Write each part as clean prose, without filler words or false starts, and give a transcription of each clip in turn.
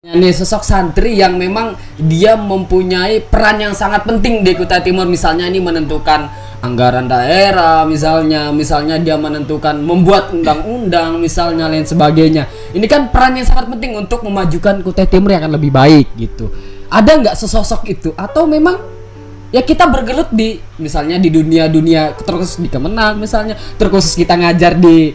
Ini sosok santri yang memang dia mempunyai peran yang sangat penting di Kutai Timur, misalnya ini menentukan anggaran daerah, misalnya dia menentukan membuat undang-undang misalnya lain sebagainya. Ini kan peran yang sangat penting untuk memajukan Kutai Timur yang akan lebih baik gitu. Ada nggak sesosok itu atau memang ya kita bergelut di misalnya di dunia terus di Kemenang misalnya, terkhusus kita ngajar di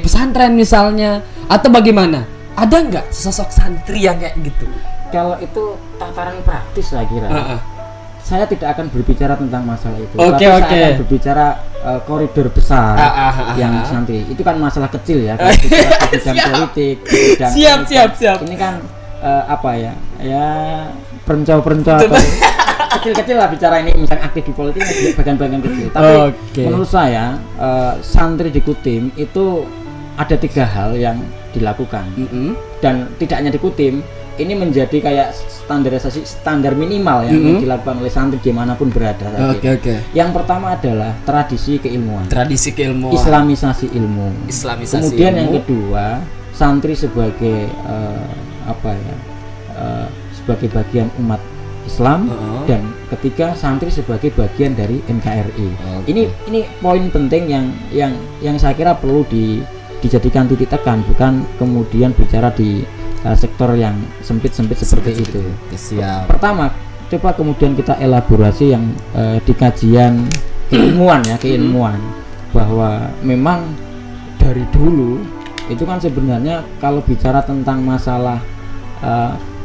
pesantren misalnya, atau bagaimana? Ada nggak sosok santri yang kayak gitu? Kalau itu tataran praktis saya kira. Saya tidak akan berbicara tentang masalah itu. Saya akan berbicara koridor besar yang santri. Itu kan masalah kecil ya, bidang politik, bidang siap. Ini kan ya perencau atau kecil-kecil lah bicara ini, misalnya aktif di politik bagian-bagian kecil. Tapi menurut saya santri di Kutim itu ada 3 hal yang dilakukan dan tidak hanya di Kutim, ini menjadi kayak standar minimal yang dilakukan oleh santri dimanapun berada. Yang pertama adalah tradisi keilmuan, islamisasi ilmu. Kemudian yang kedua, santri sebagai sebagai bagian umat Islam, dan ketiga santri sebagai bagian dari NKRI. Ini poin penting yang saya kira perlu dijadikan titik tekan, bukan kemudian bicara di sektor yang sempit seperti itu. Siap. Pertama, coba kemudian kita elaborasi yang di kajian keilmuan bahwa memang dari dulu itu kan sebenarnya kalau bicara tentang masalah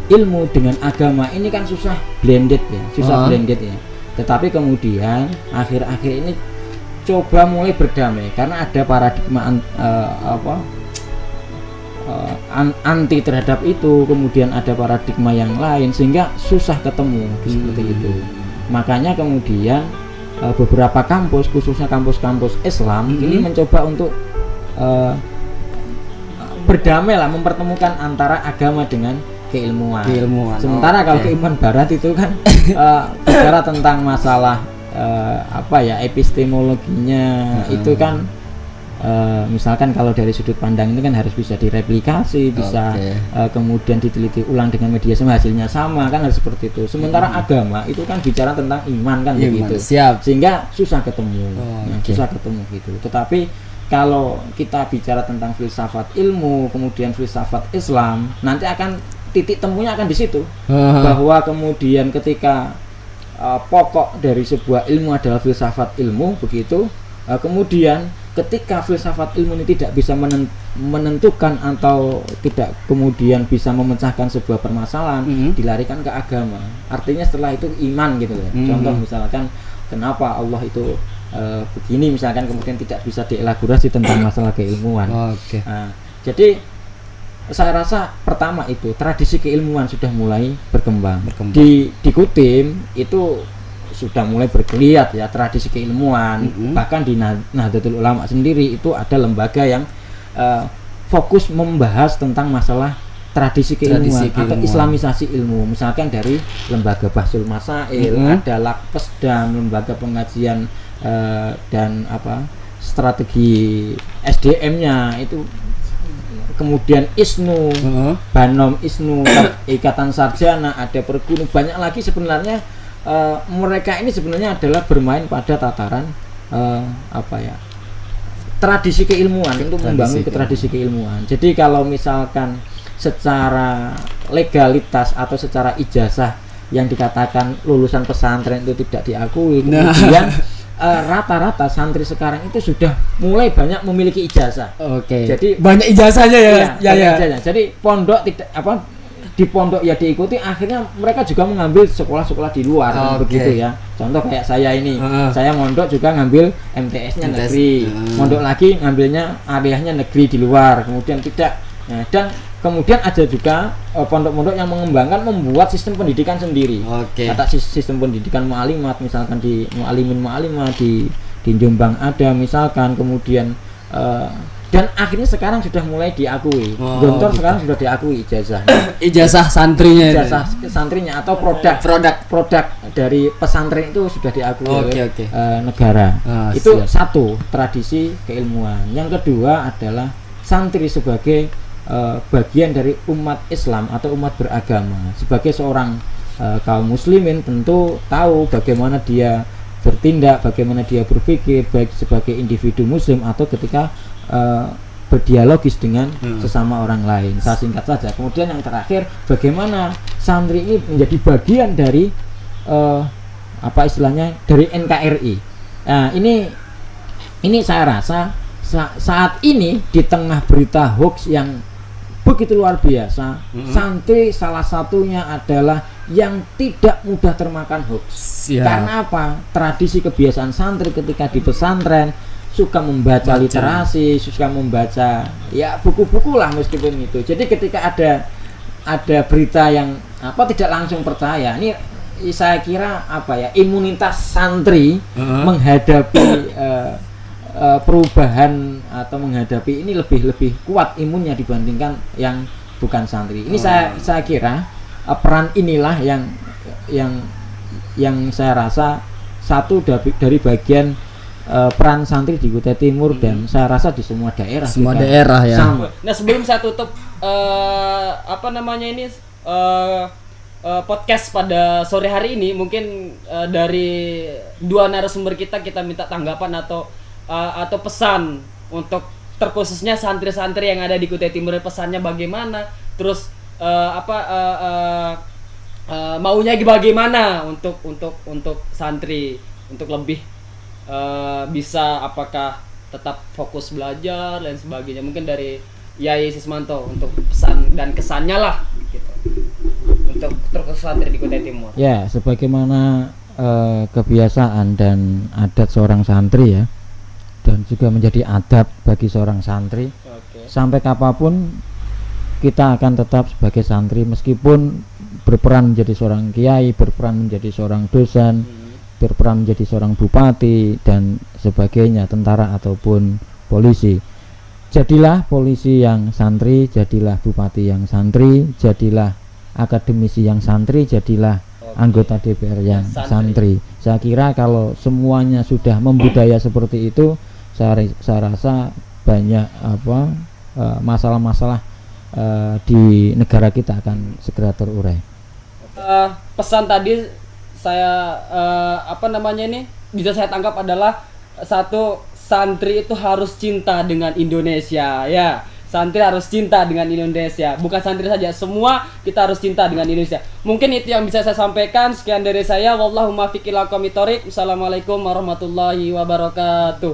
ilmu dengan agama ini kan susah blended ya. Tetapi kemudian akhir-akhir ini coba mulai berdamai karena ada paradigma anti terhadap itu, kemudian ada paradigma yang lain sehingga susah ketemu seperti itu. Makanya kemudian beberapa kampus, khususnya kampus-kampus Islam ini mencoba untuk berdamai lah, mempertemukan antara agama dengan keilmuan. Sementara kalau keilmuan barat itu kan bicara tentang masalah epistemologinya itu kan misalkan kalau dari sudut pandang ini kan harus bisa direplikasi, bisa kemudian diteliti ulang dengan media sama, hasilnya sama, kan harus seperti itu. Sementara agama itu kan bicara tentang iman kan begitu. Sehingga susah ketemu. Susah ketemu gitu. Tetapi kalau kita bicara tentang filsafat ilmu, kemudian filsafat Islam, nanti akan titik temunya akan di situ. Bahwa kemudian ketika pokok dari sebuah ilmu adalah filsafat ilmu begitu, kemudian ketika filsafat ilmu ini tidak bisa menentukan atau tidak kemudian bisa memecahkan sebuah permasalahan, dilarikan ke agama. Artinya setelah itu iman gitu ya. Contoh misalkan kenapa Allah itu begini misalkan, kemudian tidak bisa dielaborasi tentang masalah keilmuan. Jadi saya rasa pertama itu tradisi keilmuan sudah mulai berkembang. Di Kutim itu sudah mulai bergeliat ya tradisi keilmuan. Bahkan di Nahdlatul Ulama sendiri itu ada lembaga yang fokus membahas tentang masalah tradisi keilmuan atau islamisasi ilmu. Misalkan dari lembaga Bahsul Masail, ada Lakpesdam, lembaga pengajian dan strategi SDM-nya itu, kemudian ISNU, Banom ISNU, Ikatan Sarjana, ada perguruan, banyak lagi sebenarnya. Mereka ini sebenarnya adalah bermain pada tataran tradisi keilmuan, untuk membangun tradisi keilmuan. Jadi kalau misalkan secara legalitas atau secara ijazah yang dikatakan lulusan pesantren itu tidak diakui, kemudian rata-rata santri sekarang itu sudah mulai banyak memiliki ijazah. Jadi banyak ijazahnya ya. Jadi pondok tidak di pondok ya diikuti, akhirnya mereka juga mengambil sekolah-sekolah di luar begitu ya. Contoh kayak saya ini, saya mondok juga ngambil MTS-nya negeri, mondok lagi ngambilnya ariahnya negeri di luar, kemudian tidak. Dan kemudian ada juga pondok-pondok yang mengembangkan membuat sistem pendidikan sendiri. Kata sistem pendidikan mu'alimat, misalkan di mu'alimah di Jombang ada misalkan, kemudian dan akhirnya sekarang sudah mulai diakui. Gontor sekarang sudah diakui ijazah santrinya atau produk dari pesantren itu sudah diakui oleh negara. Itu satu, tradisi keilmuan. Yang kedua adalah santri sebagai bagian dari umat Islam atau umat beragama. Sebagai seorang kaum muslimin tentu tahu bagaimana dia bertindak, bagaimana dia berpikir, baik sebagai individu muslim atau ketika berdialogis dengan sesama orang lain. Saya singkat saja. Kemudian yang terakhir, bagaimana santri ini menjadi bagian dari apa istilahnya, dari NKRI. Nah, ini saya rasa saat ini di tengah berita hoax yang begitu luar biasa, santri salah satunya adalah yang tidak mudah termakan hoax. Karena apa? Tradisi kebiasaan santri ketika di pesantren suka membaca literasi, suka membaca ya buku-buku lah meskipun itu. Jadi ketika ada berita yang tidak langsung percaya, ini saya kira imunitas santri menghadapi perubahan atau menghadapi ini lebih kuat imunnya dibandingkan yang bukan santri. Ini saya kira peran inilah yang saya rasa satu dari bagian peran santri di Kutai Timur dan saya rasa di semua daerah. Semua daerah ya. Sama. Nah, sebelum saya tutup podcast pada sore hari ini, mungkin dari dua narasumber kita minta tanggapan atau pesan untuk terkhususnya santri-santri yang ada di Kutai Timur, pesannya bagaimana, terus maunya bagaimana untuk santri untuk lebih bisa apakah tetap fokus belajar dan sebagainya. Mungkin dari Yai Sismanto untuk pesan dan kesannya lah gitu untuk terkhusus santri di Kutai Timur. Ya, sebagaimana kebiasaan dan adat seorang santri ya, dan juga menjadi adab bagi seorang santri. Sampai kapanpun kita akan tetap sebagai santri, meskipun berperan menjadi seorang kiai, berperan menjadi seorang dosen, berperan menjadi seorang bupati dan sebagainya, tentara ataupun polisi. Jadilah polisi yang santri, jadilah bupati yang santri, jadilah akademisi yang santri, jadilah anggota DPR yang santri. Saya kira kalau semuanya sudah membudaya seperti itu, saya rasa banyak masalah-masalah di negara kita akan segera terurai. Pesan tadi saya bisa saya tangkap adalah satu, santri itu harus cinta dengan Indonesia ya. Santri harus cinta dengan Indonesia. Bukan santri saja, semua kita harus cinta dengan Indonesia. Mungkin itu yang bisa saya sampaikan. Sekian dari saya. Wallahumma fiqh ila qomitorik. Assalamualaikum warahmatullahi wabarakatuh.